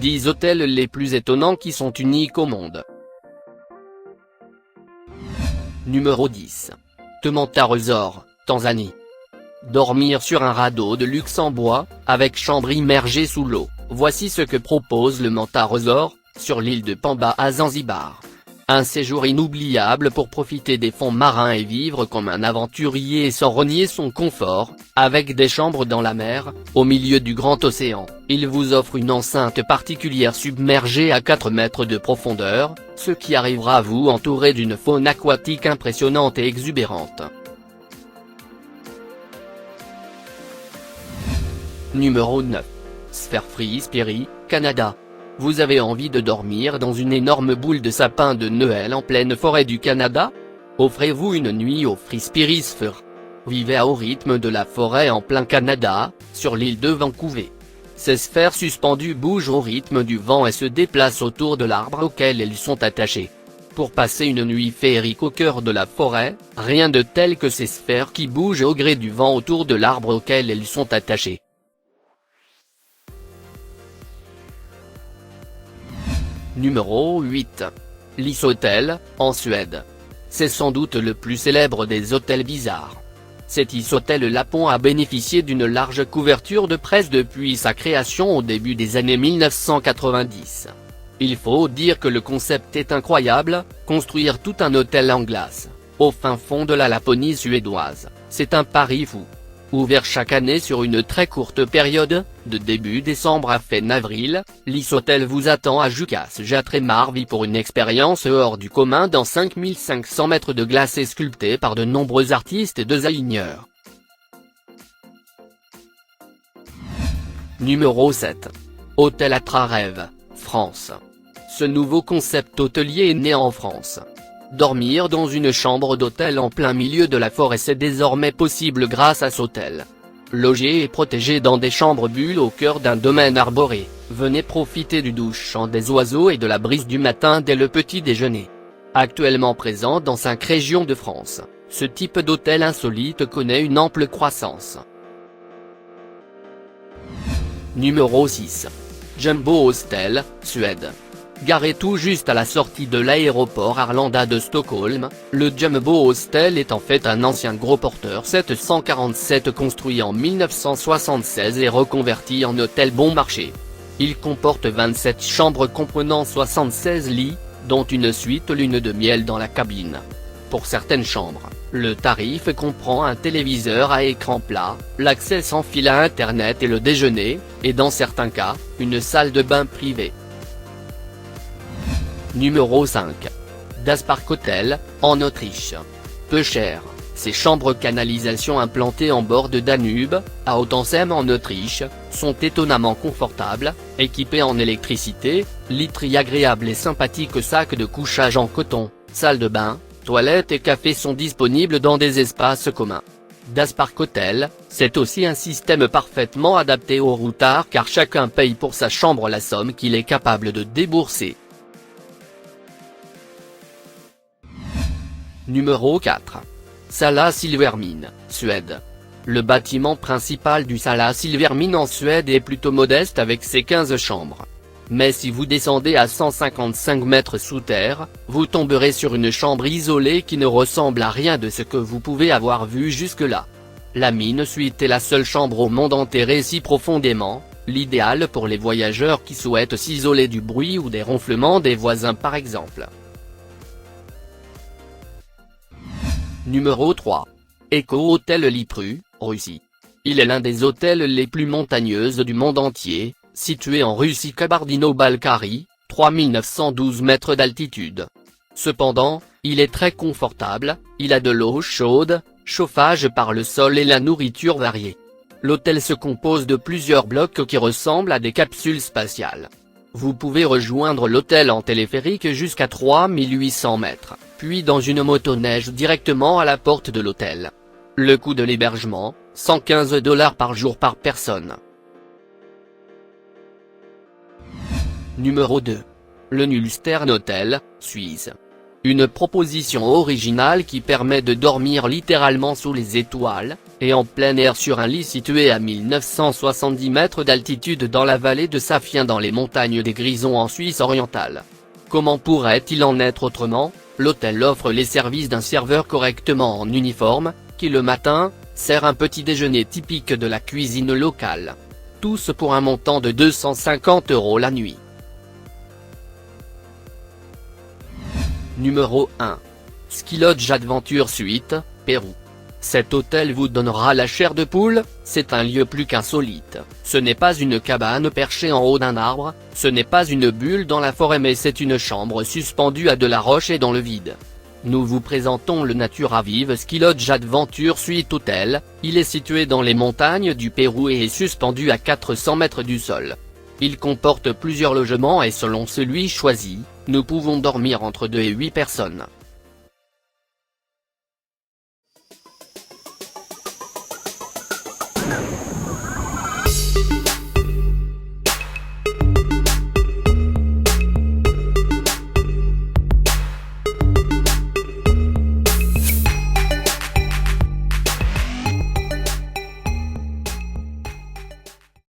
10 hôtels les plus étonnants qui sont uniques au monde. Numéro 10. Temanta Resort, Tanzanie. Dormir sur un radeau de luxe en bois, avec chambre immergée sous l'eau, voici ce que propose le Manta Resort, sur l'île de Pamba à Zanzibar. Un séjour inoubliable pour profiter des fonds marins et vivre comme un aventurier sans renier son confort, avec des chambres dans la mer, au milieu du grand océan. Il vous offre une enceinte particulière submergée à 4 mètres de profondeur, ce qui arrivera à vous entouré d'une faune aquatique impressionnante et exubérante. Numéro 9. Sphere Free Spirit, Canada. Vous avez envie de dormir dans une énorme boule de sapin de Noël en pleine forêt du Canada? Offrez-vous une nuit au Free Spirit Sphere. Vivez au rythme de la forêt en plein Canada, sur l'île de Vancouver. Ces sphères suspendues bougent au rythme du vent et se déplacent autour de l'arbre auquel elles sont attachées. Pour passer une nuit féerique au cœur de la forêt, rien de tel que ces sphères qui bougent au gré du vent autour de l'arbre auquel elles sont attachées. Numéro 8. Lys Hotel, en Suède. C'est sans doute le plus célèbre des hôtels bizarres. Cet Lys Hotel Lapon a bénéficié d'une large couverture de presse depuis sa création au début des années 1990. Il faut dire que le concept est incroyable, construire tout un hôtel en glace, au fin fond de la Laponie suédoise, c'est un pari fou. Ouvert chaque année sur une très courte période, de début décembre à fin avril, Lys Hotel vous attend à Jukkasjärvi pour une expérience hors du commun dans 5500 mètres de glace et sculptés par de nombreux artistes et designers. Numéro 7. Hôtel Atrarève, France. Ce nouveau concept hôtelier est né en France. Dormir dans une chambre d'hôtel en plein milieu de la forêt c'est désormais possible grâce à cet hôtel. Logé et protégé dans des chambres bulles au cœur d'un domaine arboré, venez profiter du doux chant des oiseaux et de la brise du matin dès le petit déjeuner. Actuellement présent dans 5 régions de France, ce type d'hôtel insolite connaît une ample croissance. Numéro 6. Jumbo Hostel, Suède. Garé tout juste à la sortie de l'aéroport Arlanda de Stockholm, le Jumbo Hostel est en fait un ancien gros porteur 747 construit en 1976 et reconverti en hôtel bon marché. Il comporte 27 chambres comprenant 76 lits, dont une suite lune de miel dans la cabine. Pour certaines chambres, le tarif comprend un téléviseur à écran plat, l'accès sans fil à internet et le déjeuner, et dans certains cas, une salle de bain privée. Numéro 5. Daspark Hotel, en Autriche. Peu cher, ces chambres canalisation implantées en bord de Danube, à Ottensen en Autriche, sont étonnamment confortables, équipées en électricité, literie agréable et sympathique sacs de couchage en coton, salle de bain, toilettes et café sont disponibles dans des espaces communs. Daspark Hotel, c'est aussi un système parfaitement adapté aux routards car chacun paye pour sa chambre la somme qu'il est capable de débourser. Numéro 4. Sala Silvermine, Suède. Le bâtiment principal du Sala Silvermine en Suède est plutôt modeste avec ses 15 chambres. Mais si vous descendez à 155 mètres sous terre, vous tomberez sur une chambre isolée qui ne ressemble à rien de ce que vous pouvez avoir vu jusque-là. La mine suite est la seule chambre au monde enterrée si profondément, l'idéal pour les voyageurs qui souhaitent s'isoler du bruit ou des ronflements des voisins par exemple. Numéro 3. Eco Hotel Lipru, Russie. Il est l'un des hôtels les plus montagneux du monde entier, situé en Russie Kabardino-Balkarie, 3912 mètres d'altitude. Cependant, il est très confortable, il a de l'eau chaude, chauffage par le sol et la nourriture variée. L'hôtel se compose de plusieurs blocs qui ressemblent à des capsules spatiales. Vous pouvez rejoindre l'hôtel en téléphérique jusqu'à 3800 mètres, puis dans une motoneige directement à la porte de l'hôtel. Le coût de l'hébergement, $115 par jour par personne. Numéro 2. Le Nullstern Hotel, Suisse. Une proposition originale qui permet de dormir littéralement sous les étoiles, et en plein air sur un lit situé à 1970 mètres d'altitude dans la vallée de Safien dans les montagnes des Grisons en Suisse orientale. Comment pourrait-il en être autrement? L'hôtel offre les services d'un serveur correctement en uniforme, qui le matin, sert un petit déjeuner typique de la cuisine locale. Tous pour un montant de 250 € la nuit. Numéro 1. Ski Lodge Adventure Suite, Pérou. Cet hôtel vous donnera la chair de poule, c'est un lieu plus qu'insolite. Ce n'est pas une cabane perchée en haut d'un arbre, ce n'est pas une bulle dans la forêt mais c'est une chambre suspendue à de la roche et dans le vide. Nous vous présentons le Natura Vive Ski Lodge Adventure Suite Hotel, il est situé dans les montagnes du Pérou et est suspendu à 400 mètres du sol. Il comporte plusieurs logements et selon celui choisi, nous pouvons dormir entre 2 et 8 personnes.